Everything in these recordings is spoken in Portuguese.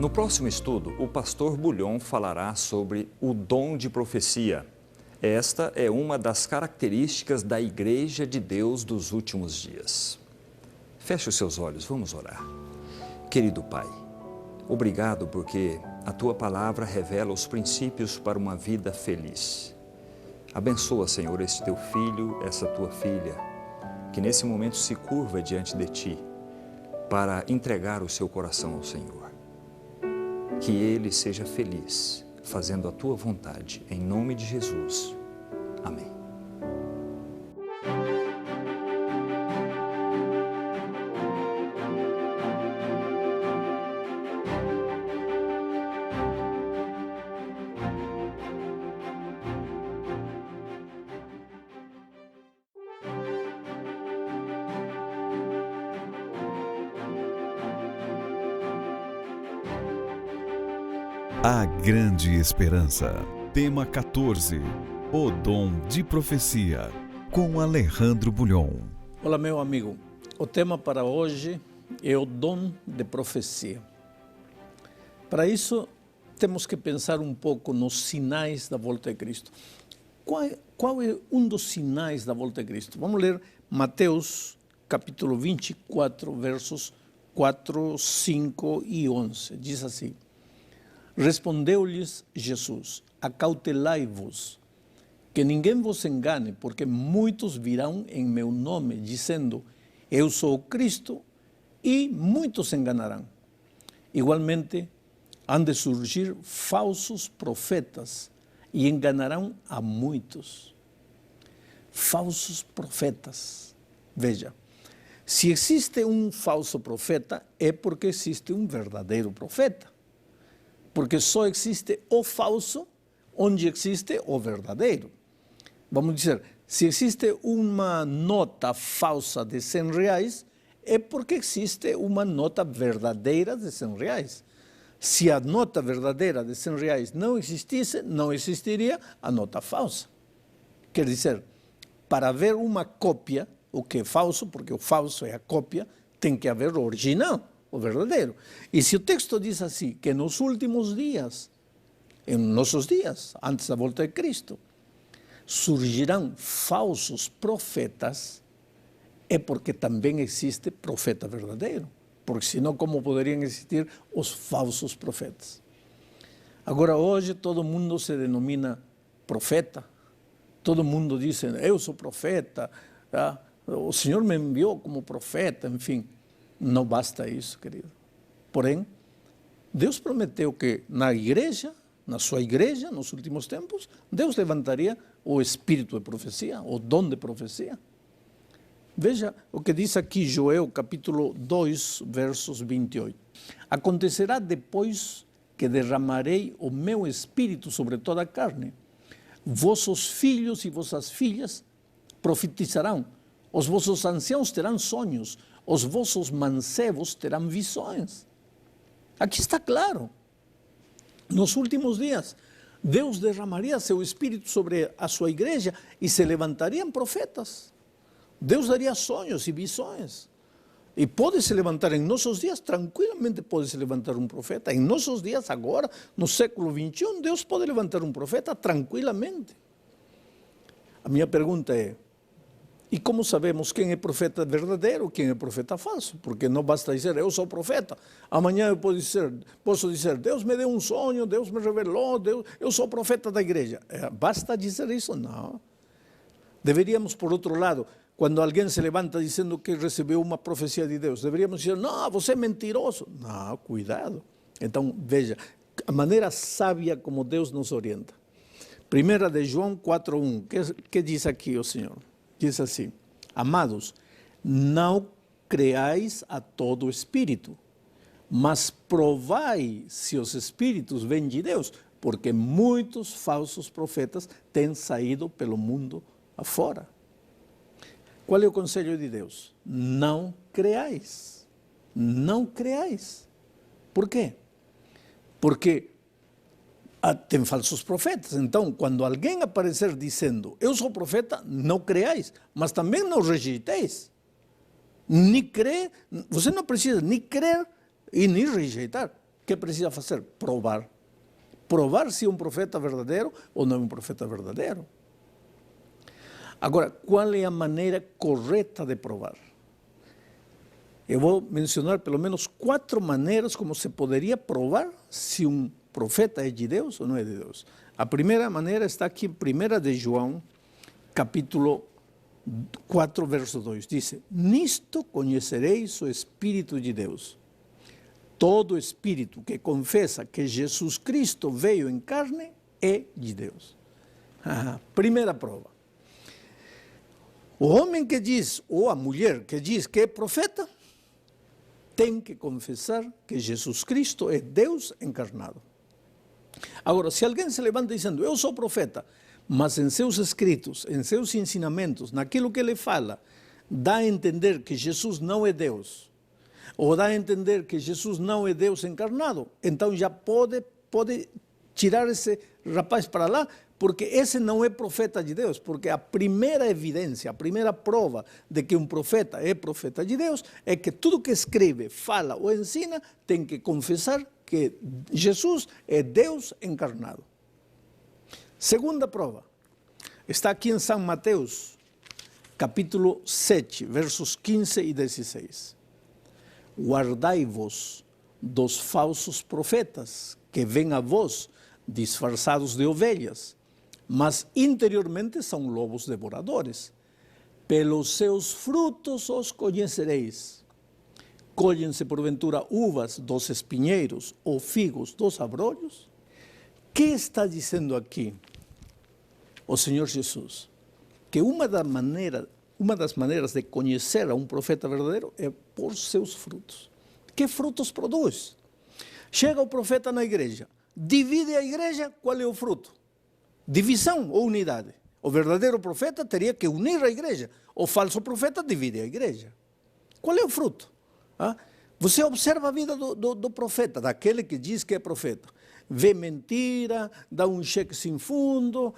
No próximo estudo, o pastor Bulhon falará sobre o dom de profecia. Esta é uma das características da Igreja de Deus dos últimos dias. Feche os seus olhos, vamos orar. Querido Pai, obrigado porque a Tua palavra revela os princípios para uma vida feliz. Abençoa, Senhor, esse Teu filho, essa Tua filha, que nesse momento se curva diante de Ti para entregar o seu coração ao Senhor. Que ele seja feliz, fazendo a Tua vontade, em nome de Jesus. Amém. A Grande Esperança. Tema 14. O Dom de Profecia. Com Alejandro Bulhon. Olá, meu amigo. O tema para hoje é o dom de profecia. Para isso, temos que pensar um pouco nos sinais da volta de Cristo. Qual é um dos sinais da volta de Cristo? Vamos ler Mateus, capítulo 24, versos 4, 5 e 11. Diz assim: Respondeu-lhes Jesus: Acautelai-vos, que ninguém vos engane, porque muitos virão em meu nome, dizendo, eu sou o Cristo, e muitos se enganarão. Igualmente, hão de surgir falsos profetas, e enganarão a muitos. Falsos profetas. Veja, se existe um falso profeta, é porque existe um verdadeiro profeta. Porque só existe o falso onde existe o verdadeiro. Vamos dizer, se existe uma nota falsa de R$100, é porque existe uma nota verdadeira de R$100. Se a nota verdadeira de R$100 não existisse, não existiria a nota falsa. Quer dizer, para haver uma cópia, o que é falso, porque o falso é a cópia, tem que haver o original. O verdadeiro. E se o texto diz assim, que nos últimos dias, em nossos dias, antes da volta de Cristo, surgirão falsos profetas, é porque também existe profeta verdadeiro. Porque senão, como poderiam existir os falsos profetas? Agora, hoje, todo mundo se denomina profeta. Todo mundo diz, eu sou profeta, tá? O Senhor me enviou como profeta, enfim. Não basta isso, querido. Porém, Deus prometeu que na igreja, na sua igreja, nos últimos tempos, Deus levantaria o espírito de profecia, o dom de profecia. Veja o que diz aqui Joel, capítulo 2, versos 28. Acontecerá depois que derramarei o meu espírito sobre toda a carne. Vossos filhos e vossas filhas profetizarão, os vossos anciãos terão sonhos, os vossos mancebos terão visões. Aqui está claro. Nos últimos dias, Deus derramaria seu Espírito sobre a sua igreja e se levantariam profetas. Deus daria sonhos e visões. E pode se levantar em nossos dias, tranquilamente pode se levantar um profeta. Em nossos dias, agora, no século XXI, Deus pode levantar um profeta tranquilamente. A minha pergunta é, e como sabemos quem é profeta verdadeiro, quem é profeta falso? Porque não basta dizer, eu sou profeta. Amanhã eu posso dizer, Deus me deu um sonho, Deus me revelou, eu sou profeta da igreja. Basta dizer isso? Não. Deveríamos, por outro lado, quando alguém se levanta dizendo que recebeu uma profecia de Deus, deveríamos dizer, não, você é mentiroso. Não, cuidado. Então, veja, a maneira sábia como Deus nos orienta. 1 de João 4:1, que diz aqui o Senhor? Diz assim, amados, não creais a todo espírito, mas provai se os espíritos vêm de Deus, porque muitos falsos profetas têm saído pelo mundo afora. Qual é o conselho de Deus? Não creais. Não creais. Por quê? Porque tem falsos profetas. Então, quando alguém aparecer dizendo, eu sou profeta, não creais, mas também não rejeiteis. Nem crer, você não precisa nem crer e nem rejeitar. que precisa fazer? Provar. Provar se é um profeta verdadeiro ou não é um profeta verdadeiro. Agora, qual é a maneira correta de provar? Eu vou mencionar pelo menos 4 maneiras como se poderia provar se um profeta é de Deus ou não é de Deus. A primeira maneira está aqui em 1 de João, capítulo 4, verso 2. Diz: nisto conhecereis o Espírito de Deus. Todo espírito que confessa que Jesus Cristo veio em carne é de Deus. Primeira prova. O homem que diz, ou a mulher que diz que é profeta, tem que confessar que Jesus Cristo é Deus encarnado. Agora, se alguém se levanta dizendo, eu sou profeta, mas em seus escritos, em seus ensinamentos, naquilo que ele fala, dá a entender que Jesus não é Deus, ou dá a entender que Jesus não é Deus encarnado, então já pode tirar esse rapaz para lá, porque esse não é profeta de Deus, porque a primeira evidência, a primeira prova de que um profeta é profeta de Deus é que tudo que escreve, fala ou ensina tem que confessar que Jesus é Deus encarnado. Segunda prova, está aqui em São Mateus, capítulo 7, versos 15 e 16. Guardai-vos dos falsos profetas que vêm a vós disfarçados de ovelhas, mas interiormente são lobos devoradores. Pelos seus frutos os conhecereis. Colhem-se porventura uvas dos espinheiros ou figos dos abrolhos? Que está dizendo aqui o Senhor Jesus? Que uma das maneiras de conhecer a um profeta verdadeiro é por seus frutos. Que frutos produz? Chega o profeta na igreja, divide a igreja, qual é o fruto? Divisão ou unidade? O verdadeiro profeta teria que unir a igreja. O falso profeta divide a igreja. Qual é o fruto? Você observa a vida do profeta, daquele que diz que é profeta. Vê mentira, dá um cheque sem fundo,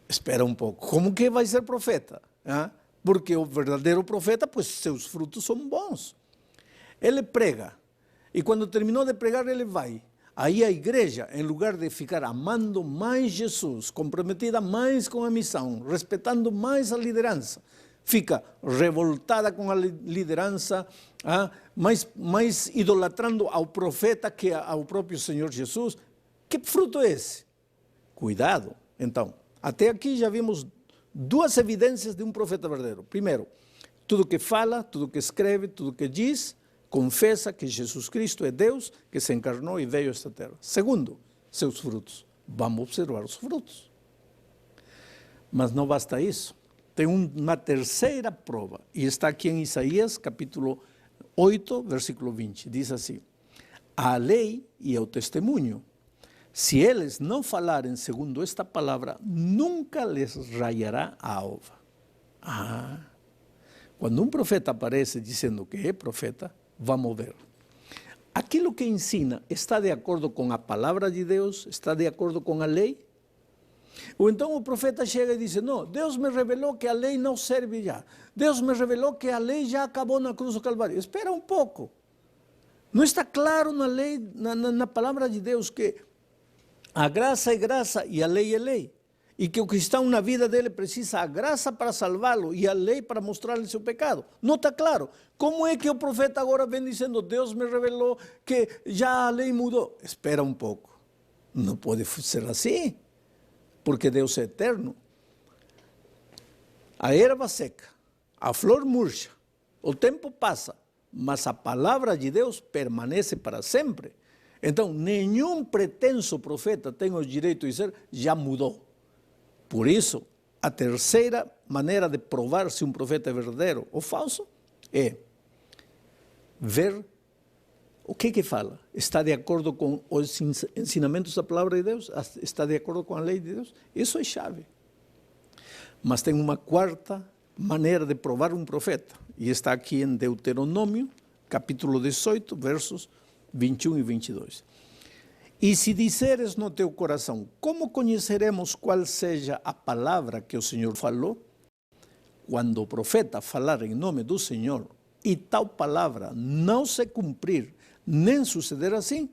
espera um pouco. Como que vai ser profeta? Porque o verdadeiro profeta, pois seus frutos são bons. Ele prega, e quando terminou de pregar, ele vai. Aí a igreja, em lugar de ficar amando mais Jesus, comprometida mais com a missão, respeitando mais a liderança, fica revoltada com a liderança, mais idolatrando ao profeta que ao próprio Senhor Jesus. Que fruto é esse? Cuidado. Então, até aqui já vimos 2 evidências de um profeta verdadeiro. Primeiro, tudo que fala, tudo que escreve, tudo que diz, confessa que Jesus Cristo é Deus, que se encarnou e veio a esta terra. Segundo, seus frutos. Vamos observar os frutos. Mas não basta isso. Tem uma terceira prova, e está aqui em Isaías, capítulo 8, versículo 20. Diz assim: a lei e o testemunho, se eles não falarem segundo esta palavra, nunca lhes raiará a alva. Quando um profeta aparece dizendo que é profeta, vamos ver. Aquilo que ensina está de acordo com a palavra de Deus? Está de acordo com a lei? Ou então o profeta chega e diz, não, Deus me revelou que a lei não serve já. Deus me revelou que a lei já acabou na cruz do Calvário. Espera um pouco. Não está claro na lei, na palavra de Deus, que a graça é graça e a lei é lei. E que o cristão na vida dele precisa a graça para salvá-lo e a lei para mostrar-lhe seu pecado. Não está claro. Como é que o profeta agora vem dizendo, Deus me revelou que já a lei mudou? Espera um pouco. Não pode ser assim, porque Deus é eterno. A erva seca, a flor murcha, o tempo passa, mas a palavra de Deus permanece para sempre. Então, nenhum pretenso profeta tem o direito de dizer, já mudou. Por isso, a terceira maneira de provar se um profeta é verdadeiro ou falso é ver o que fala. Está de acordo com os ensinamentos da palavra de Deus? Está de acordo com a lei de Deus? Isso é chave. Mas tem uma quarta maneira de provar um profeta, e está aqui em Deuteronômio, capítulo 18, versos 21 e 22. E se disseres no teu coração, como conheceremos qual seja a palavra que o Senhor falou? Quando o profeta falar em nome do Senhor, e tal palavra não se cumprir nem suceder assim,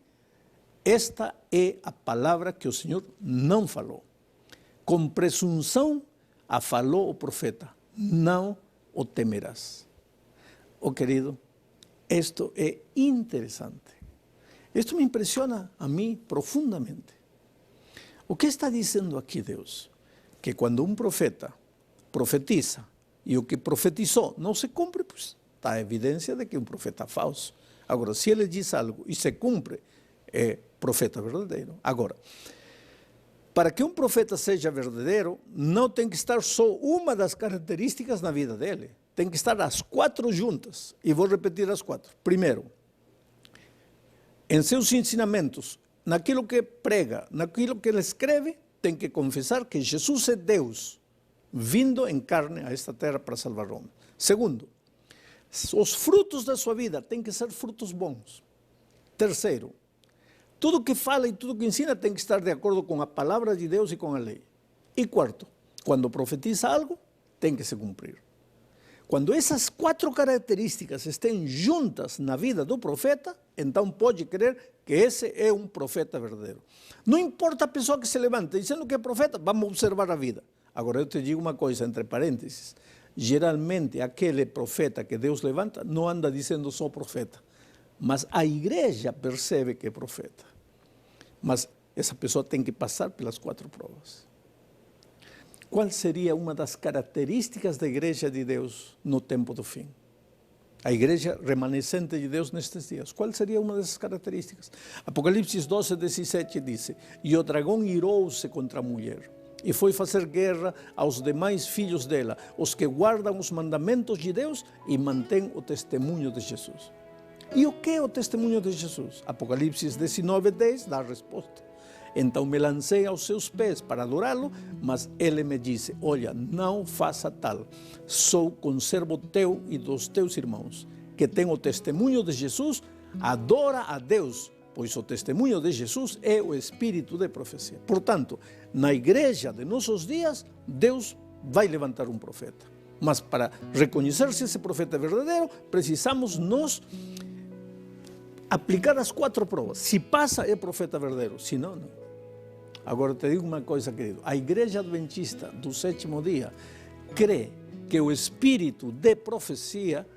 esta é a palavra que o Senhor não falou. Com presunção a falou o profeta, não o temerás. Oh querido, esto é interessante. Esto me impressiona a mim profundamente. O que está dizendo aqui Deus? Que quando um profeta profetiza e o que profetizou não se cumpre, pues está a evidência de que é um profeta falso. Agora, se ele diz algo e se cumpre, é profeta verdadeiro. Agora, para que um profeta seja verdadeiro, não tem que estar só uma das características na vida dele. Tem que estar as 4 juntas. E vou repetir as 4. Primeiro, em seus ensinamentos, naquilo que prega, naquilo que ele escreve, tem que confessar que Jesus é Deus, vindo em carne a esta terra para salvar o homem. Segundo, os frutos da sua vida têm que ser frutos bons. Terceiro, tudo que fala e tudo que ensina tem que estar de acordo com a palavra de Deus e com a lei. E quarto, quando profetiza algo, tem que se cumprir. Quando essas 4 características estão juntas na vida do profeta, então pode crer que esse é um profeta verdadeiro. Não importa a pessoa que se levanta dizendo que é profeta, vamos observar a vida. Agora eu te digo uma coisa, entre parênteses, geralmente aquele profeta que Deus levanta não anda dizendo só profeta, mas a igreja percebe que é profeta. Mas essa pessoa tem que passar pelas 4 provas. Qual seria uma das características da igreja de Deus no tempo do fim? A igreja remanescente de Deus nestes dias. Qual seria uma dessas características? Apocalipse 12, 17 diz: E o dragão irou-se contra a mulher, e foi fazer guerra aos demais filhos dela, os que guardam os mandamentos de Deus e mantêm o testemunho de Jesus. E o que é o testemunho de Jesus? Apocalipse 19, 10 dá a resposta. Então me lancei aos seus pés para adorá-lo, mas ele me disse: olha, não faça tal, sou conservo teu e dos teus irmãos, que têm o testemunho de Jesus, adora a Deus, pois o testemunho de Jesus é o espírito de profecia. Portanto, na igreja de nossos dias, Deus vai levantar um profeta. Mas para reconhecer se esse profeta é verdadeiro, precisamos nós aplicar as 4 provas. Se passa, é profeta verdadeiro. Se não, não. Agora te digo uma coisa, querido. A igreja adventista do 7º dia crê que o espírito de profecia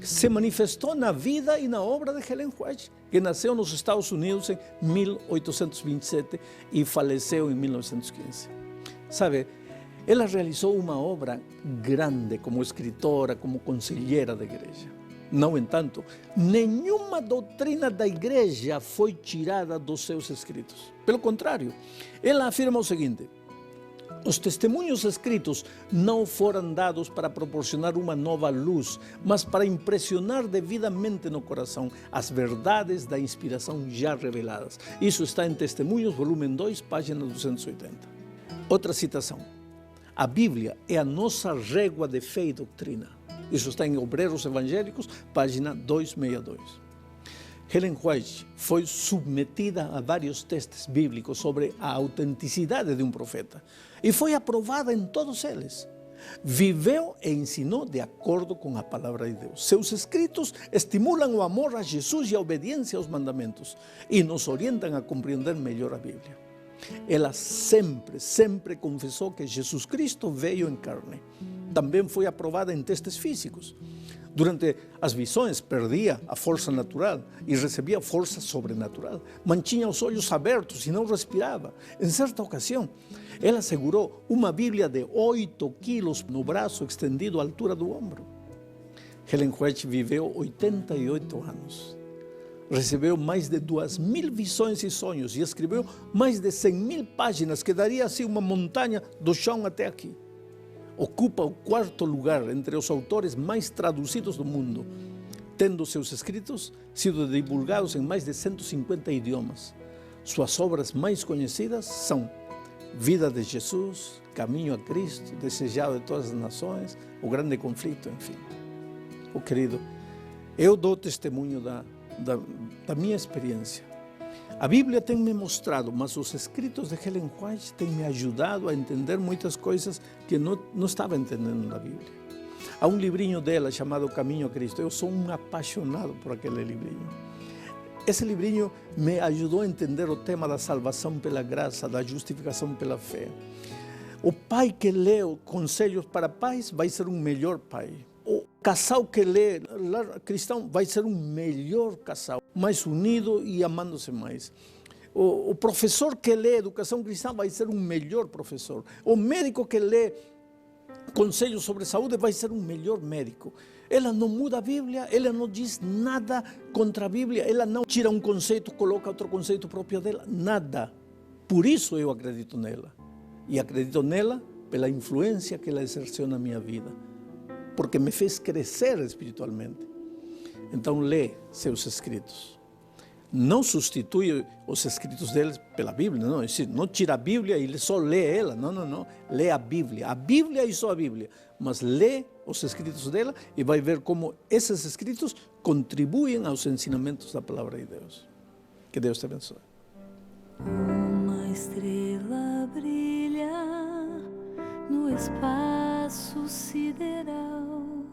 se manifestou na vida e na obra de Ellen White, que nasceu nos Estados Unidos em 1827 e faleceu em 1915. Sabe, ela realizou uma obra grande como escritora, como conselheira da igreja. No entanto, nenhuma doutrina da igreja foi tirada dos seus escritos. Pelo contrário, ela afirma o seguinte: os testemunhos escritos não foram dados para proporcionar uma nova luz, mas para impressionar devidamente no coração as verdades da inspiração já reveladas. Isso está em Testemunhos, volume 2, página 280. Outra citação: a Bíblia é a nossa régua de fé e doutrina. Isso está em Obreiros Evangélicos, página 262. Ellen White foi submetida a vários testes bíblicos sobre a autenticidade de um profeta e foi aprovada em todos eles. Viveu e ensinou de acordo com a palavra de Deus. Seus escritos estimulam o amor a Jesus e a obediência aos mandamentos e nos orientam a compreender melhor a Bíblia. Ela sempre confessou que Jesus Cristo veio em carne. Também foi aprovada em testes físicos. Durante as visões, perdia a força natural e recebia força sobrenatural. Mantinha os olhos abertos e não respirava. Em certa ocasião, ela segurou uma Bíblia de 8 quilos no braço, estendido à altura do ombro. Ellen White viveu 88 anos. Recebeu mais de 2.000 visões e sonhos e escreveu mais de 100.000 páginas, que daria assim uma montanha do chão até aqui. Ocupa o 4º lugar entre os autores mais traduzidos do mundo, tendo seus escritos sido divulgados em mais de 150 idiomas. Suas obras mais conhecidas são Vida de Jesus, Caminho a Cristo, Desejado de todas as nações, O Grande Conflito, enfim. Oh, querido, eu dou testemunho da minha experiência. A Bíblia tem me mostrado, mas os escritos de Ellen White têm me ajudado a entender muitas coisas que não estava entendendo na Bíblia. Há um livrinho dela chamado Caminho a Cristo. Eu sou um apaixonado por aquele livrinho. Esse livrinho me ajudou a entender o tema da salvação pela graça, da justificação pela fé. O pai que lê Conselhos para Pais vai ser um melhor pai. O casal que lê Lar Cristão vai ser um melhor casal, mais unido e amando-se mais. O professor que lê Educação Cristã vai ser um melhor professor. O médico que lê Conselhos sobre Saúde vai ser um melhor médico. Ela não muda a Bíblia, ela não diz nada contra a Bíblia, ela não tira um conceito, coloca outro conceito próprio dela, nada. Por isso eu acredito nela. E acredito nela pela influência que ela exerceu na minha vida, porque me fez crescer espiritualmente. Então lê seus escritos. Não substitui os escritos deles pela Bíblia, não. Não tira a Bíblia e só lê ela, não. Lê a Bíblia e só a Bíblia. Mas lê os escritos dela e vai ver como esses escritos contribuem aos ensinamentos da Palavra de Deus. Que Deus te abençoe. Uma estrela brilha no espaço sideral,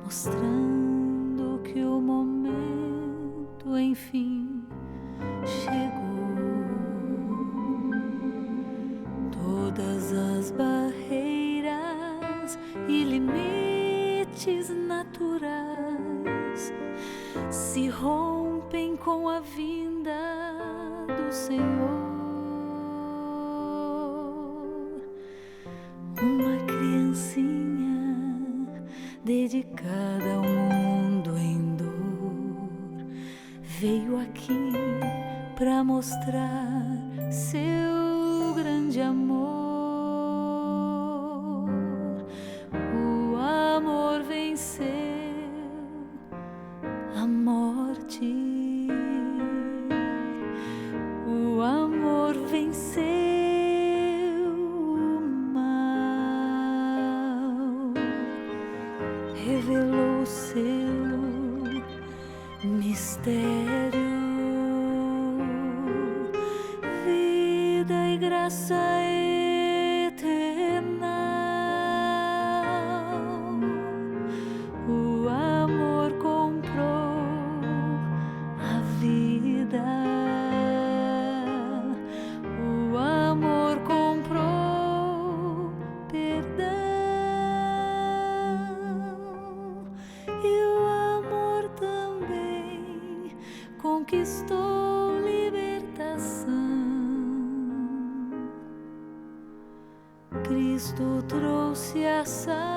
mostrando que o momento, enfim, chegou. Todas as barreiras e limites naturais se rompem com a vinda do Senhor. Uma criancinha dedicada ao mundo em dor veio aqui para mostrar seu grande amor. O amor venceu a morte. O amor venceu o mal, revelou seu mistério, vida e graça eterna. O amor comprou a vida. O amor comprou perdão. E o amor também conquistou libertação. Cristo trouxe a salvação.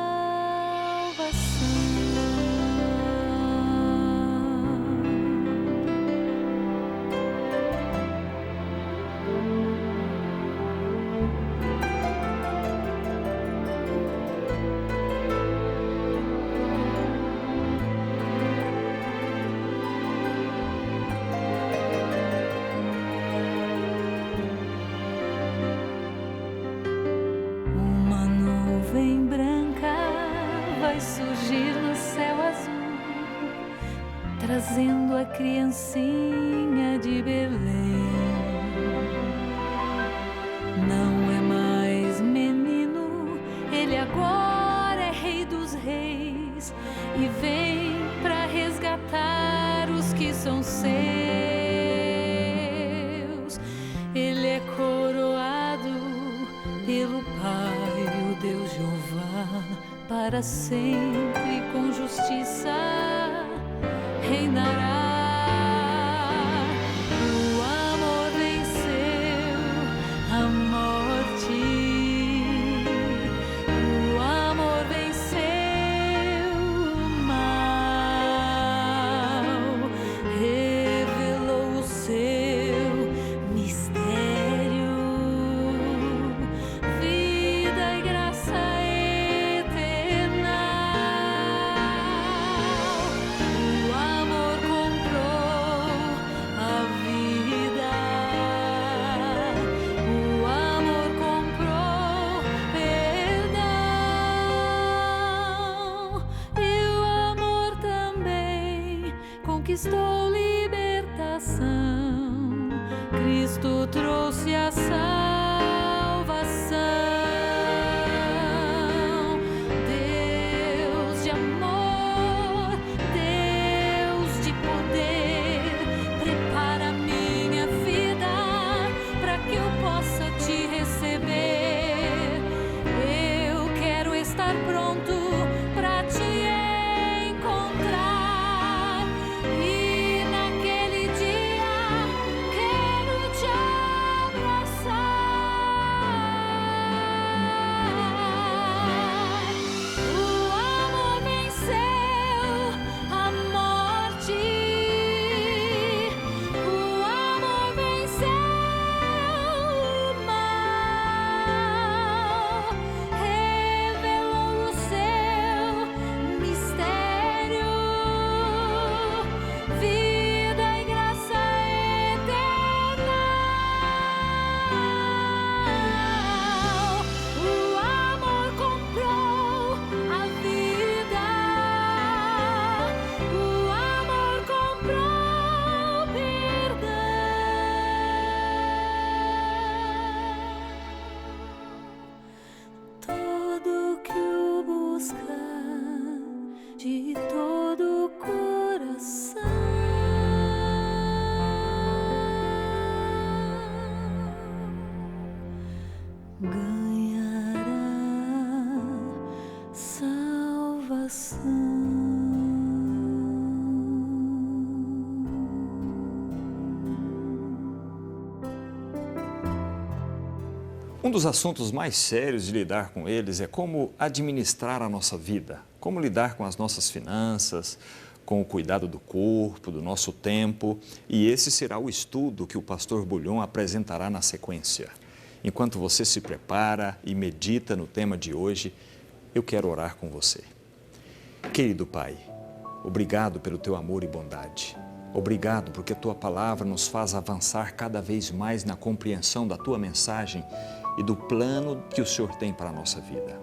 Uma nuvem branca vai surgir no céu azul, trazendo a criancinha de Belém. Não é mais menino, ele agora é Rei dos Reis e vem para resgatar os que são seus. Ele é coroado pelo Pai, o Deus Jeová, para sempre com justiça reinará. O amor venceu a morte. O amor venceu o mal, revelou o seu mistério, vida e graça eterna. O amor com salvação. Um dos assuntos mais sérios de lidar com eles é como administrar a nossa vida, como lidar com as nossas finanças, com o cuidado do corpo, do nosso tempo, e esse será o estudo que o pastor Bulhon apresentará na sequência. Enquanto você se prepara e medita no tema de hoje, eu quero orar com você. Querido Pai, obrigado pelo teu amor e bondade. Obrigado porque a tua palavra nos faz avançar cada vez mais na compreensão da tua mensagem e do plano que o Senhor tem para a nossa vida.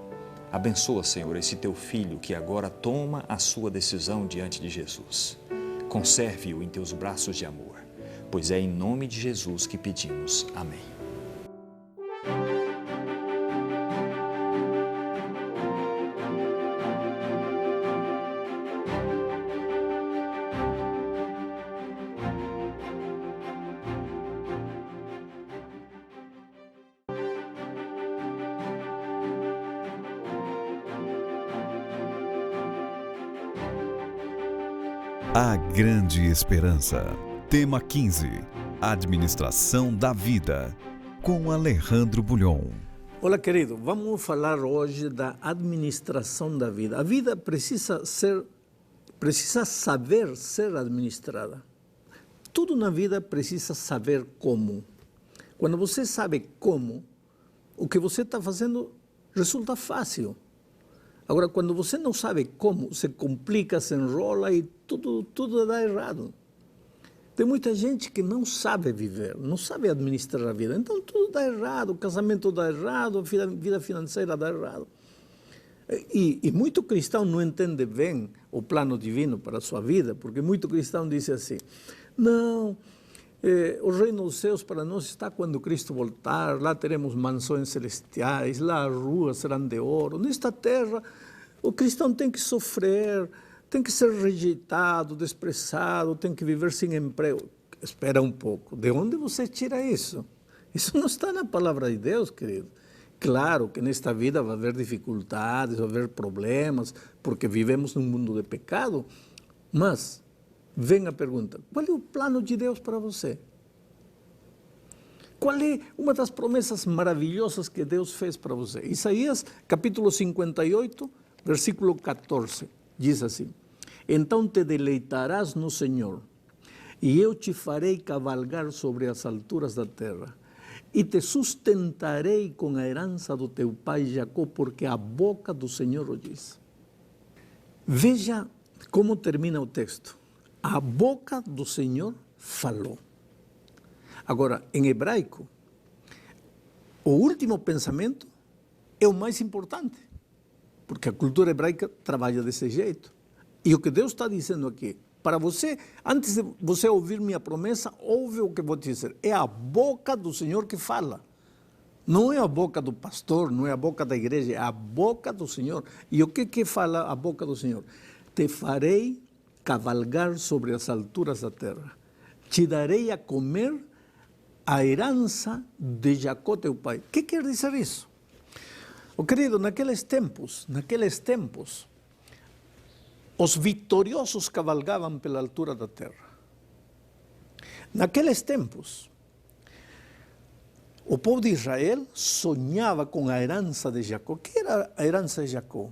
Abençoa, Senhor, esse teu filho que agora toma a sua decisão diante de Jesus. Conserve-o em teus braços de amor, pois é em nome de Jesus que pedimos. Amém. A Grande Esperança. Tema 15. Administração da Vida. Com Alejandro Bulhon. Olá, querido. Vamos falar hoje da administração da vida. A vida precisa saber ser administrada. Tudo na vida precisa saber como. Quando você sabe como, o que você está fazendo resulta fácil. Agora, quando você não sabe como, se complica, se enrola e tudo dá errado. Tem muita gente que não sabe viver, não sabe administrar a vida. Então, tudo dá errado, o casamento dá errado, a vida financeira dá errado. E muito cristão não entende bem o plano divino para a sua vida, porque muito cristão diz assim, não, o reino dos céus para nós está quando Cristo voltar, lá teremos mansões celestiais, lá as ruas serão de ouro. Nesta terra, o cristão tem que sofrer, tem que ser rejeitado, desprezado, tem que viver sem emprego. Espera um pouco, de onde você tira isso? Isso não está na palavra de Deus, querido. Claro que nesta vida vai haver dificuldades, vai haver problemas, porque vivemos num mundo de pecado, mas vem a pergunta, qual é o plano de Deus para você? Qual é uma das promessas maravilhosas que Deus fez para você? Isaías, capítulo 58, versículo 14, diz assim, então te deleitarás no Senhor, e eu te farei cavalgar sobre as alturas da terra, e te sustentarei com a herança do teu pai Jacó, porque a boca do Senhor o diz. Veja como termina o texto. A boca do Senhor falou. Agora, em hebraico, o último pensamento é o mais importante, porque a cultura hebraica trabalha desse jeito. E o que Deus está dizendo aqui, para você, antes de você ouvir minha promessa, ouve o que vou te dizer. É a boca do Senhor que fala. Não é a boca do pastor, não é a boca da igreja, é a boca do Senhor. E o que fala a boca do Senhor? Te farei cavalgar sobre as alturas da terra. Te darei a comer a herança de Jacó, teu pai. O que quer dizer isso? Oh, querido, naqueles tempos, os vitoriosos cavalgavam pela altura da terra. Naqueles tempos, o povo de Israel sonhava com a herança de Jacó. O que era a herança de Jacó?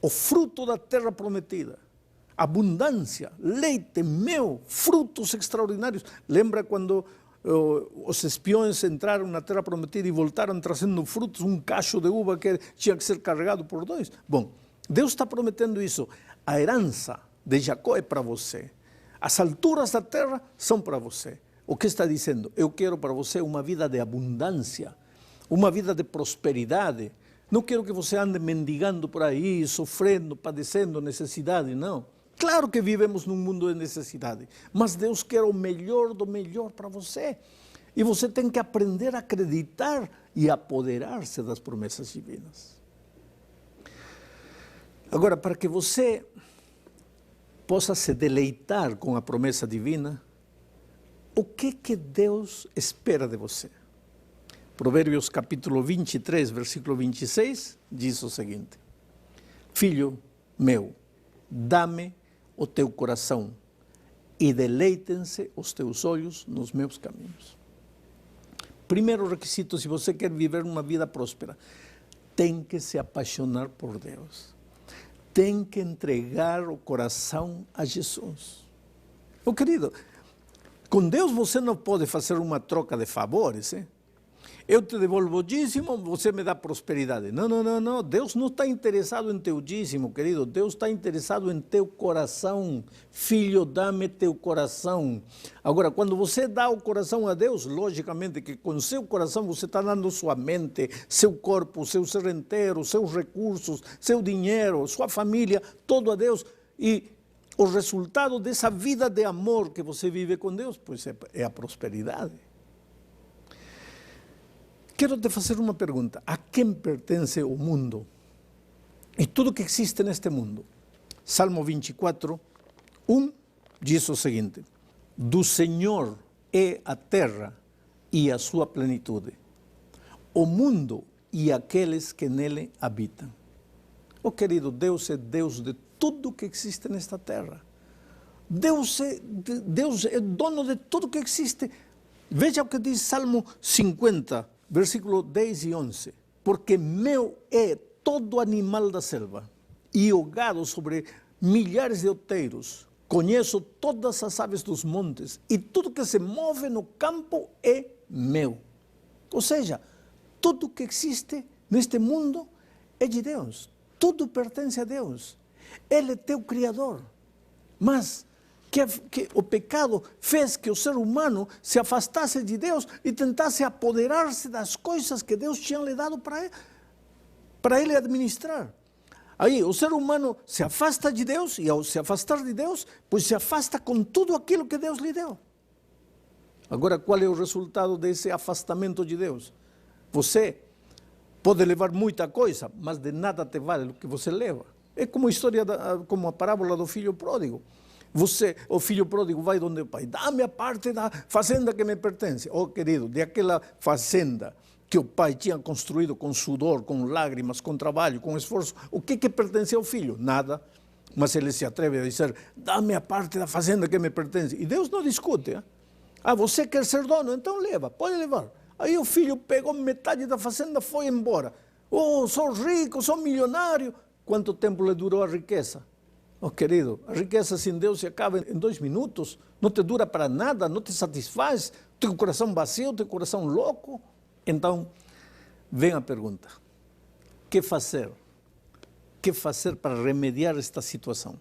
O fruto da terra prometida. Abundância, leite, mel, frutos extraordinários. Lembra quando os espiões entraram na terra prometida e voltaram trazendo frutos, um cacho de uva que tinha que ser carregado por dois? Bom, Deus está prometendo isso. A herança de Jacó é para você. As alturas da terra são para você. O que está dizendo? Eu quero para você uma vida de abundância, uma vida de prosperidade. Não quero que você ande mendigando por aí, sofrendo, padecendo necessidade, não. Claro que vivemos num mundo de necessidade, mas Deus quer o melhor do melhor para você. E você tem que aprender a acreditar e apoderar-se das promessas divinas. Agora, para que você possa se deleitar com a promessa divina, o que Deus espera de você? Provérbios capítulo 23, versículo 26, diz o seguinte: Filho, meu, dá-me o teu coração e deleitem-se os teus olhos nos meus caminhos. Primeiro requisito, se você quer viver uma vida próspera, tem que se apaixonar por Deus. Tem que entregar o coração a Jesus. Meu querido, com Deus você não pode fazer uma troca de favores, hein? Eu te devolvo o dízimo, você me dá prosperidade. Não, não, não, não. Deus não está interessado em teu dízimo, querido. Deus está interessado em teu coração. Filho, dá-me teu coração. Agora, quando você dá o coração a Deus, logicamente que com seu coração você está dando sua mente, seu corpo, seu ser inteiro, seus recursos, seu dinheiro, sua família, todo a Deus. E o resultado dessa vida de amor que você vive com Deus, pois é a prosperidade. Quero te fazer uma pergunta. A quem pertence o mundo? E tudo que existe neste mundo? Salmo 24, 1 diz o seguinte: do Senhor é a terra e a sua plenitude, o mundo e aqueles que nele habitam. Oh querido, Deus é Deus de tudo que existe nesta terra. Deus é dono de tudo que existe. Veja o que diz Salmo 50, versículo 10 e 11. Porque meu é todo animal da selva, e o gado sobre milhares de outeiros. Conheço todas as aves dos montes, e tudo que se move no campo é meu. Ou seja, tudo que existe neste mundo é de Deus. Tudo pertence a Deus. Ele é teu Criador. Mas que o pecado fez que o ser humano se afastasse de Deus e tentasse apoderar-se das coisas que Deus tinha lhe dado para ele administrar. Aí o ser humano se afasta de Deus, e ao se afastar de Deus, pois se afasta com tudo aquilo que Deus lhe deu. Agora, qual é o resultado desse afastamento de Deus? Você pode levar muita coisa, mas de nada te vale o que você leva. É como a história, como a parábola do filho pródigo. O filho pródigo vai donde o pai, dá-me a parte da fazenda que me pertence. Oh querido, de aquela fazenda que o pai tinha construído com sudor, com lágrimas, com trabalho, com esforço, o que pertence ao filho? Nada. Mas ele se atreve a dizer, dá-me a parte da fazenda que me pertence. E Deus não discute. Hein? Ah, você quer ser dono? Então leva, pode levar. Aí o filho pegou metade da fazenda e foi embora. Oh, sou rico, sou milionário. Quanto tempo lhe durou a riqueza? Oh, querido, a riqueza sem Deus se acaba em 2 minutos, não te dura para nada, não te satisfaz, teu coração vazio, teu coração louco. Então, vem a pergunta, o que fazer? O que fazer para remediar esta situação?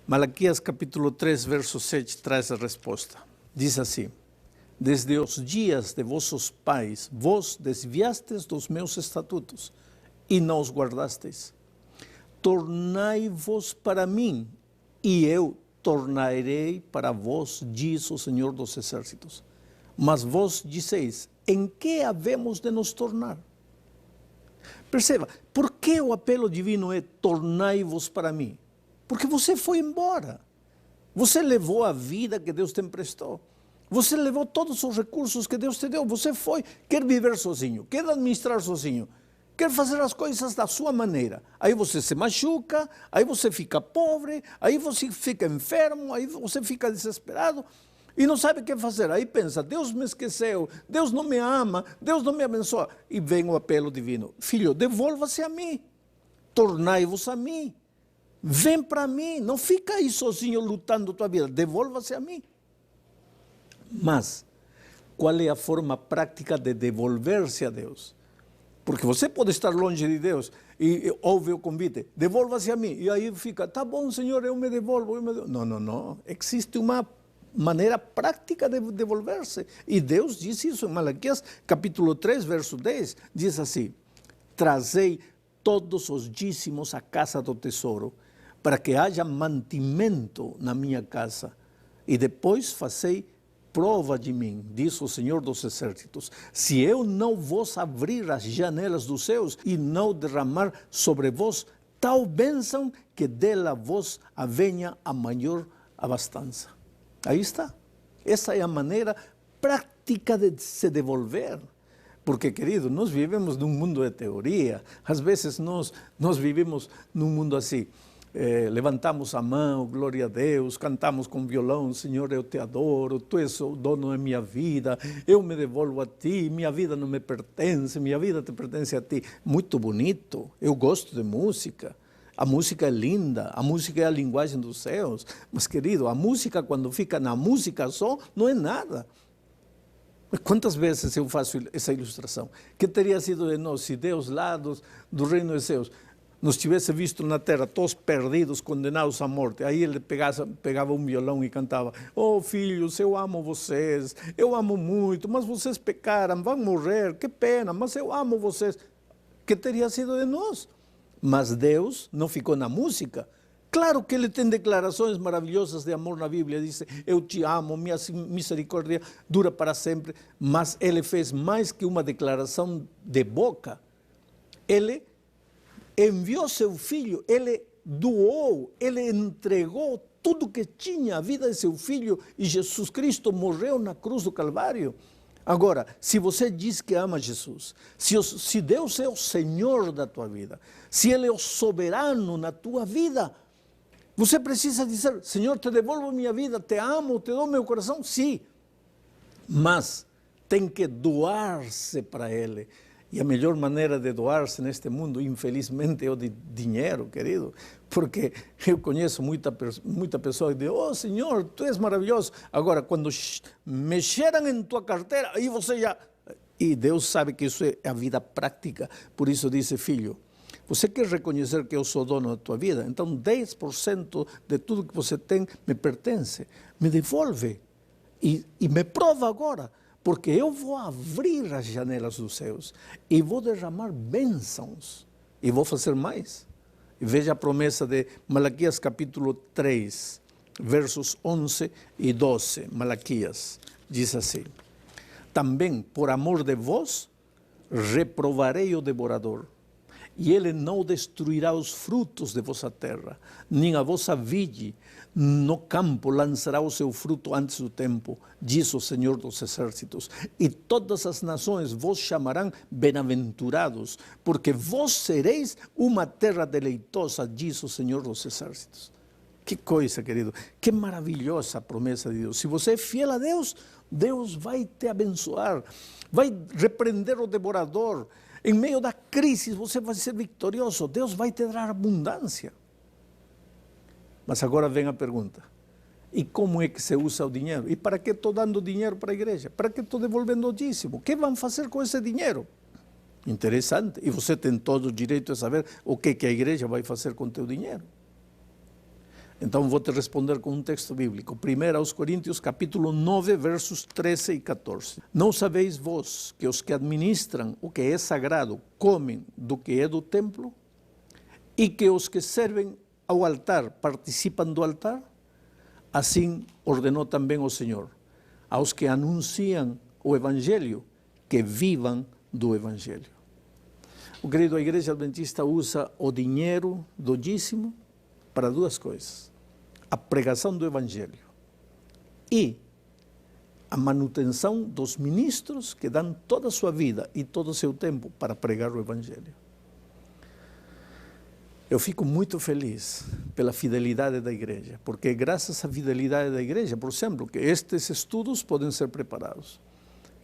Malaquias capítulo 3, verso 7, traz a resposta. Diz assim: desde os dias de vossos pais, vos desviastes dos meus estatutos e não os guardastes. Tornai-vos para mim, e eu tornarei para vós, diz o Senhor dos Exércitos. Mas vós disseis, em que havemos de nos tornar? Perceba, por que o apelo divino é tornai-vos para mim? Porque você foi embora. Você levou a vida que Deus te emprestou. Você levou todos os recursos que Deus te deu. Você foi, quer viver sozinho, quer administrar sozinho, quer fazer as coisas da sua maneira. Aí você se machuca, aí você fica pobre, aí você fica enfermo, aí você fica desesperado e não sabe o que fazer. Aí pensa, Deus me esqueceu, Deus não me ama, Deus não me abençoa. E vem o apelo divino. Filho, devolva-se a mim, tornai-vos a mim, vem para mim, não fica aí sozinho lutando tua vida, devolva-se a mim. Mas, qual é a forma prática de devolver-se a Deus? Porque você pode estar longe de Deus e ouve o convite, devolva-se a mim. E aí fica, tá bom, Senhor, eu me devolvo. Não, não, não. Existe uma maneira prática de devolver-se. E Deus diz isso em Malaquias, capítulo 3, verso 10, diz assim: trazei todos os dízimos à casa do tesouro, para que haja mantimento na minha casa. E depois fazei prova de mim, diz o Senhor dos Exércitos, se eu não vos abrir as janelas dos céus e não derramar sobre vós tal bênção que dela vos venha a maior abastança. Aí está. Essa é a maneira prática de se devolver. Porque, querido, nós vivemos num mundo de teoria. Às vezes nós vivemos num mundo assim. Levantamos a mão, glória a Deus, cantamos com violão, Senhor, eu te adoro, tu és o dono da minha vida, eu me devolvo a ti, minha vida não me pertence, minha vida te pertence a ti. Muito bonito, eu gosto de música. A música é linda, a música é a linguagem dos céus. Mas, querido, a música, quando fica na música só, não é nada. Quantas vezes eu faço essa ilustração? Que teria sido de nós se Deus lá do reino dos céus nos tivesse visto na terra todos perdidos, condenados à morte? Aí ele pegava um violão e cantava: oh filhos, eu amo vocês, eu amo muito, mas vocês pecaram, vão morrer, que pena, mas eu amo vocês. Que teria sido de nós? Mas Deus não ficou na música. Claro que ele tem declarações maravilhosas de amor na Bíblia, diz: eu te amo, minha misericórdia dura para sempre. Mas ele fez mais que uma declaração de boca. Ele enviou seu filho, ele doou, ele entregou tudo que tinha, a vida de seu filho, e Jesus Cristo morreu na cruz do Calvário. Agora, se você diz que ama Jesus, se Deus é o Senhor da tua vida, se Ele é o soberano na tua vida, você precisa dizer: Senhor, te devolvo minha vida, te amo, te dou meu coração, sim. Mas tem que doar-se para Ele. E a melhor maneira de doar-se neste mundo, infelizmente, é o de dinheiro, querido. Porque eu conheço muita pessoa que diz: oh Senhor, tu és maravilhoso. Agora, quando mexeram em tua carteira, aí você já... E Deus sabe que isso é a vida prática. Por isso disse: filho, você quer reconhecer que eu sou dono da tua vida? Então 10% de tudo que você tem me pertence. Me devolve. E me prova agora. Porque eu vou abrir as janelas dos céus e vou derramar bênçãos. E vou fazer mais. E veja a promessa de Malaquias capítulo 3, versos 11 e 12. Malaquias diz assim: também por amor de vós reprovarei o devorador, e ele não destruirá os frutos de vossa terra, nem a vossa vide no campo lançará o seu fruto antes do tempo, diz o Senhor dos Exércitos. E todas as nações vos chamarão bem-aventurados, porque vós sereis uma terra deleitosa, diz o Senhor dos Exércitos. Que coisa, querido, que maravilhosa promessa de Deus. Se você é fiel a Deus, Deus vai te abençoar, vai repreender o devorador. Em meio da crise você vai ser vitorioso, Deus vai te dar abundância. Mas agora vem a pergunta: e como é que se usa o dinheiro? E para que estou dando dinheiro para a igreja? Para que estou devolvendo o dízimo? O que vão fazer com esse dinheiro? Interessante. E você tem todo o direito de saber o que a igreja vai fazer com o teu dinheiro. Então vou te responder com um texto bíblico. 1 Coríntios capítulo 9, versos 13 e 14. Não sabeis vós que os que administram o que é sagrado comem do que é do templo? E que os que servem ao altar participam do altar? Assim ordenou também o Senhor aos que anunciam o Evangelho, que vivam do Evangelho. O querido, a Igreja Adventista usa o dinheiro do dízimo para duas coisas: a pregação do Evangelho e a manutenção dos ministros que dão toda a sua vida e todo o seu tempo para pregar o Evangelho. Eu fico muito feliz pela fidelidade da igreja, porque graças à fidelidade da igreja, por exemplo, que estes estudos podem ser preparados,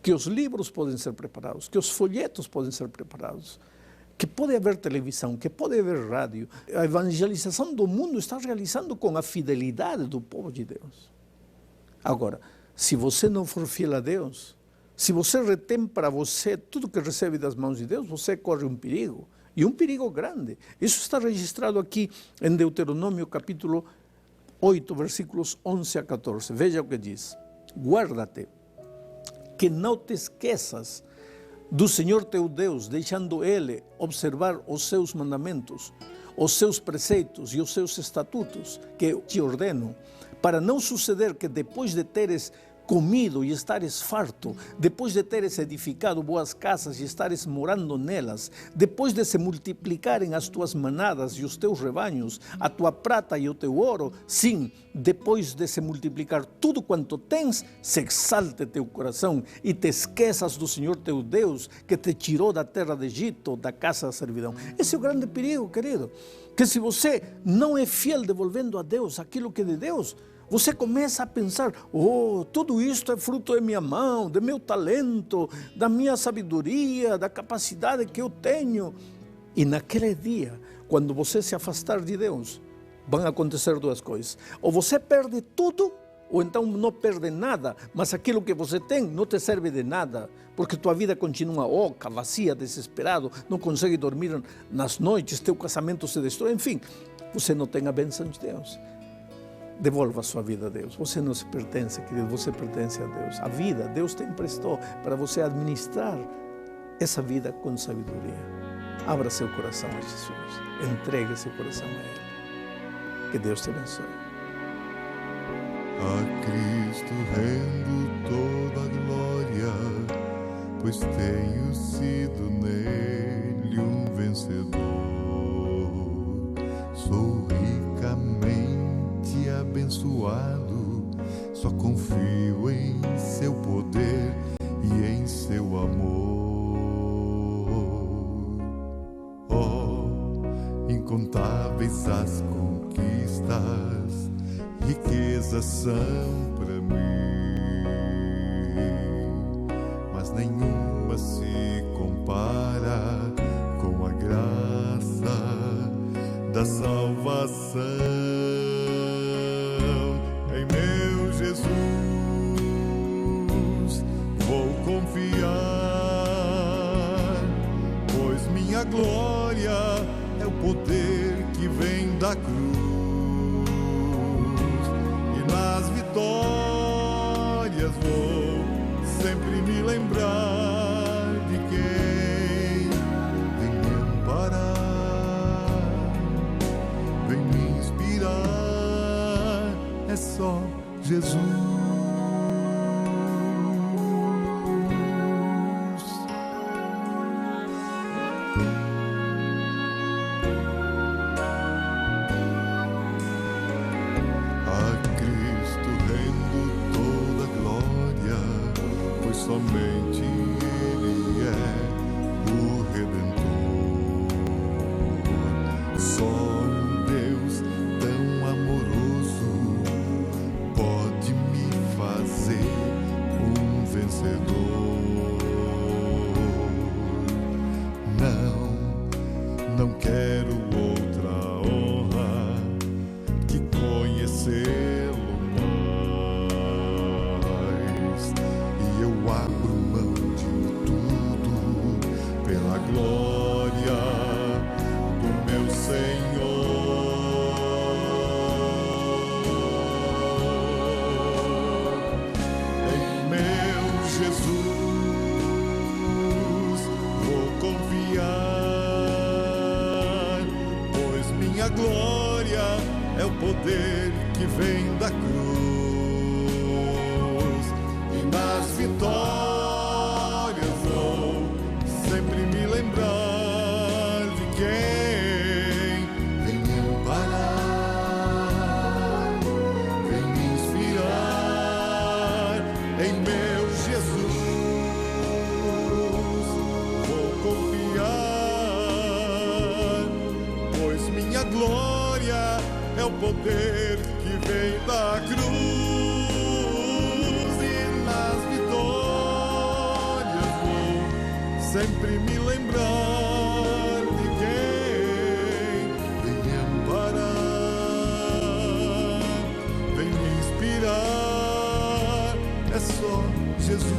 que os livros podem ser preparados, que os folhetos podem ser preparados, que pode haver televisão, que pode haver rádio. A evangelização do mundo está realizando com a fidelidade do povo de Deus. Agora, se você não for fiel a Deus, se você retém para você tudo que recebe das mãos de Deus, você corre um perigo. E um perigo grande. Isso está registrado aqui em Deuteronômio capítulo 8, versículos 11 a 14. Veja o que diz: guarda-te, que não te esqueças do Senhor teu Deus, deixando Ele observar os seus mandamentos, os seus preceitos e os seus estatutos, que eu te ordeno, para não suceder que depois de teres comido e estares farto, depois de teres edificado boas casas e estares morando nelas, depois de se multiplicarem as tuas manadas e os teus rebanhos, a tua prata e o teu ouro, sim, depois de se multiplicar tudo quanto tens, se exalte teu coração e te esqueças do Senhor teu Deus, que te tirou da terra de Egito, da casa da servidão. Esse é o grande perigo, querido, que se você não é fiel devolvendo a Deus aquilo que é de Deus, você começa a pensar, tudo isto é fruto de minha mão, do meu talento, da minha sabedoria, da capacidade que eu tenho. E naquele dia, quando você se afastar de Deus, vão acontecer duas coisas. Ou você perde tudo, ou então não perde nada, mas aquilo que você tem não te serve de nada, porque tua vida continua oca, vazia, desesperado, não consegue dormir nas noites, teu casamento se destrói, enfim, você não tem a bênção de Deus. Devolva a sua vida a Deus. Você não se pertence, querido, você pertence a Deus. A vida, Deus te emprestou para você administrar essa vida com sabedoria. Abra seu coração a Jesus. Entregue seu coração a Ele. Que Deus te abençoe. A Cristo rendo toda a glória, pois tenho sido nele um vencedor. Sou ricamente abençoado, só confio em seu poder e em seu amor. Oh, incontáveis as conquistas, riquezas são para mim, mas nenhuma se compara com a graça da salvação. Em meu Jesus vou confiar, pois minha glória é o poder que vem da cruz, e nas vitórias vou sempre me lembrar de quem vem me amparar, vem me inspirar. É só Jesus. A Cristo rendo toda a glória, pois somente Ele é o Redentor. Só um Deus tão amoroso pode me fazer um vencedor. Não quero outra honra que conhecê-lo mais, e eu abro mão de tudo pela glória do meu Senhor. Jesus, vou confiar, pois minha glória é o poder que vem da cruz, e nas vitórias vou sempre me lembrar de quem vem me amparar, vem me inspirar. Em meu Jesus vou confiar, pois minha glória é o poder que vem da cruz, e nas vitórias vou sempre me lembrar de quem vem me amparar, vem me inspirar. É só Jesus,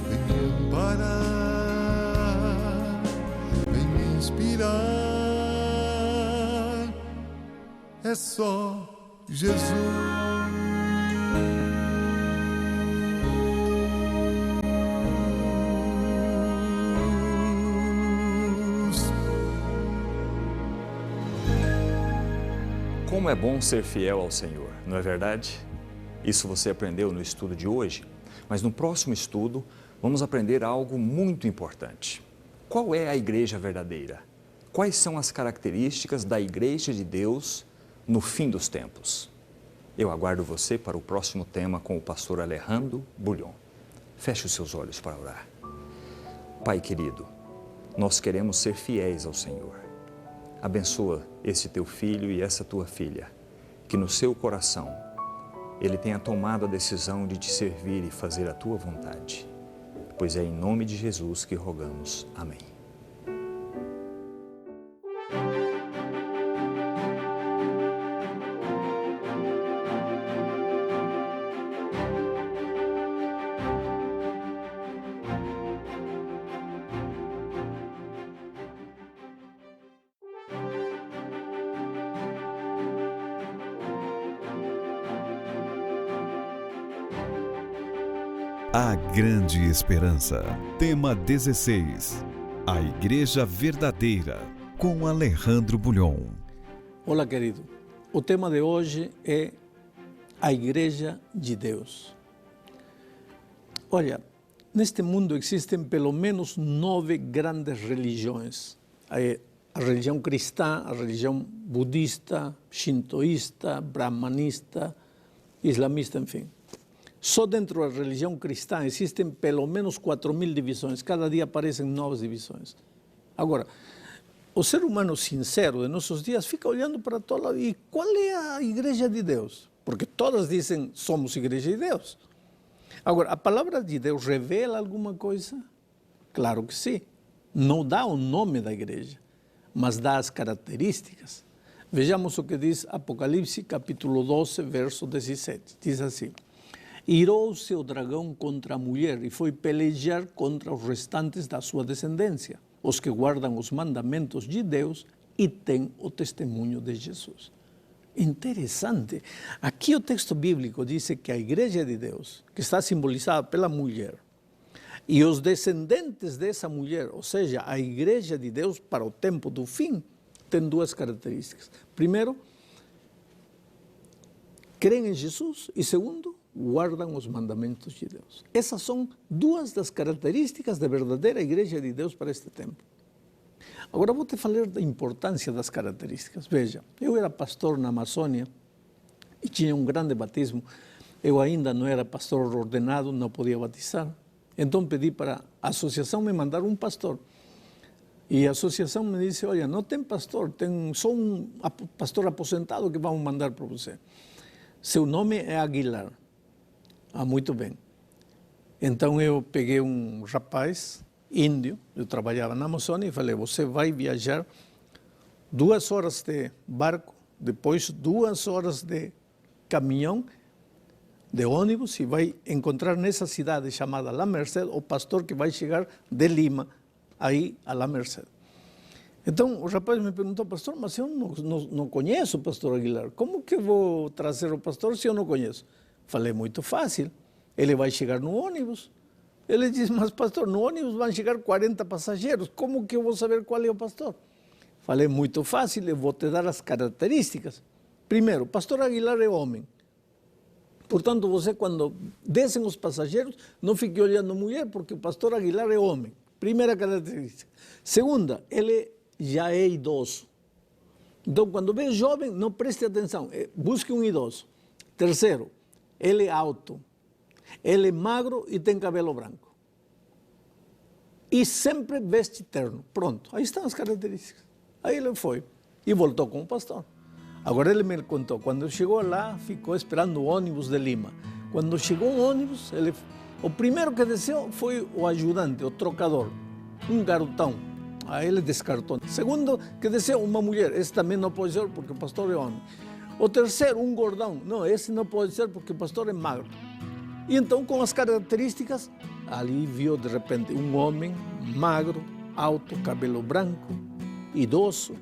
vem me amparar, vem me inspirar. É só Jesus. Como é bom ser fiel ao Senhor, não é verdade? Isso você aprendeu no estudo de hoje, mas no próximo estudo vamos aprender algo muito importante. Qual é a igreja verdadeira? Quais são as características da igreja de Deus no fim dos tempos? Eu aguardo você para o próximo tema com o pastor Alejandro Bulhon. Feche os seus olhos para orar. Pai querido, nós queremos ser fiéis ao Senhor. Abençoa esse teu filho e essa tua filha, que no seu coração ele tenha tomado a decisão de te servir e fazer a tua vontade. Pois é em nome de Jesus que rogamos. Amém. A Grande Esperança. Tema 16. A Igreja Verdadeira, com Alejandro Bulhon. Olá, querido. O tema de hoje é a Igreja de Deus. Olha, neste mundo existem pelo menos 9 grandes religiões. A religião cristã, a religião budista, shintoísta, brahmanista, islamista, enfim. Só dentro da religião cristã existem pelo menos 4.000 divisões. Cada dia aparecem novas divisões. Agora, o ser humano sincero de nossos dias fica olhando para todo e qual é a igreja de Deus? Porque todas dizem, somos igreja de Deus. Agora, a palavra de Deus revela alguma coisa? Claro que sim. Não dá o nome da igreja, mas dá as características. Vejamos o que diz Apocalipse, capítulo 12, verso 17. Diz assim: irou-se o dragão contra a mulher e foi pelejar contra os restantes da sua descendência, os que guardam os mandamentos de Deus e têm o testemunho de Jesus. Interessante. Aqui o texto bíblico diz que a igreja de Deus, que está simbolizada pela mulher, e os descendentes dessa mulher, ou seja, a igreja de Deus para o tempo do fim, tem duas características. Primeiro, creem em Jesus e segundo, guardam os mandamentos de Deus. Essas são duas das características da verdadeira igreja de Deus para este tempo. Agora vou te falar da importância das características. Veja, eu era pastor na Amazônia e tinha um grande batismo. Eu ainda não era pastor ordenado, não podia batizar. Então pedi para a associação me mandar um pastor. E a associação me disse, olha, não tem pastor, tem só um pastor aposentado que vamos mandar para você. Seu nome é Aguilar. Ah, muito bem. Então eu peguei um rapaz índio, eu trabalhava na Amazônia, e falei, você vai viajar 2 horas de barco, depois 2 horas de caminhão, de ônibus, e vai encontrar nessa cidade chamada La Merced o pastor que vai chegar de Lima, aí a La Merced. Então o rapaz me perguntou, pastor, mas eu não conheço o pastor Aguilar, como que eu vou trazer o pastor se eu não conheço? Falei, muito fácil, ele vai chegar no ônibus. Ele disse, mas pastor, no ônibus vão chegar 40 passageiros, como que eu vou saber qual é o pastor? Falei, muito fácil, eu vou te dar as características. Primeiro, o pastor Aguilar é homem. Portanto, você quando descem os passageiros, não fique olhando mulher, porque o pastor Aguilar é homem. Primeira característica. Segunda, ele já é idoso. Então, quando vê jovem, não preste atenção, busque um idoso. Terceiro, ele é alto, ele é magro e tem cabelo branco. E sempre veste terno. Pronto, aí estão as características. Aí ele foi e voltou com o pastor. Agora ele me contou, quando chegou lá, ficou esperando o ônibus de Lima. Quando chegou o ônibus, o primeiro que desceu foi o ajudante, o trocador, um garotão. Aí ele descartou. Segundo que desceu, uma mulher. Esse também não pode ser porque o pastor é homem. O terceiro, um gordão. Não, esse não pode ser porque o pastor é magro. E então, com as características, ali viu de repente um homem magro, alto, cabelo branco, idoso,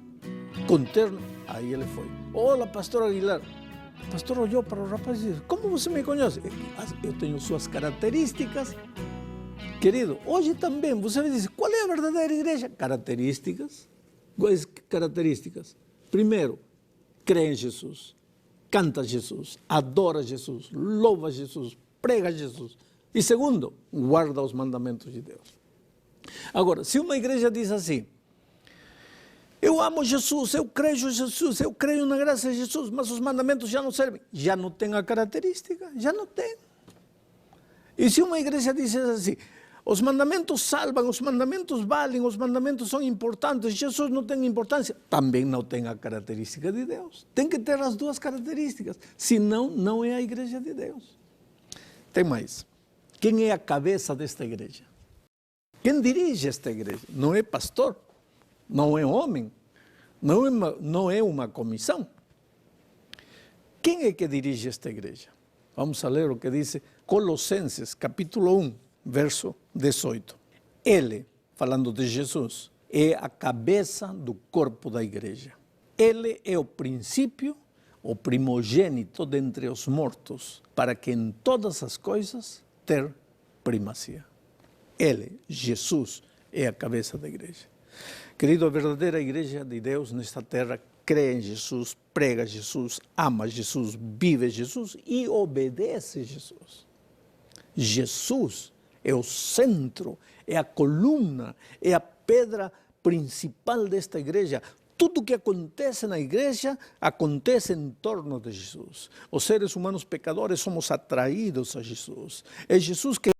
com terno. Aí ele foi. Olá, pastor Aguilar. O pastor olhou para o rapaz e disse, como você me conhece? Eu tenho suas características. Querido, hoje também você me diz, qual é a verdadeira igreja? Características. Quais características? Primeiro, crê em Jesus, canta Jesus, adora Jesus, louva Jesus, prega Jesus. E segundo, guarda os mandamentos de Deus. Agora, se uma igreja diz assim, eu amo Jesus, eu creio em Jesus, eu creio na graça de Jesus, mas os mandamentos já não servem, já não tem a característica, já não tem. E se uma igreja diz assim, os mandamentos salvam, os mandamentos valem, os mandamentos são importantes, Jesus não tem importância, também não tem a característica de Deus. Tem que ter as duas características, senão não é a igreja de Deus. Tem mais. Quem é a cabeça desta igreja? Quem dirige esta igreja? Não é pastor, não é homem, não é uma comissão. Quem é que dirige esta igreja? Vamos a ler o que diz Colossenses, capítulo 1, verso 18. Ele, falando de Jesus, é a cabeça do corpo da igreja. Ele é o princípio, o primogênito dentre os mortos, para que em todas as coisas ter primazia. Ele, Jesus, é a cabeça da igreja. Querido, a verdadeira igreja de Deus nesta terra crê em Jesus, prega Jesus, ama Jesus, vive Jesus e obedece Jesus. Jesus é o centro, é a coluna, é a pedra principal desta igreja. Tudo que acontece na igreja acontece em torno de Jesus. Os seres humanos pecadores somos atraídos a Jesus. É Jesus que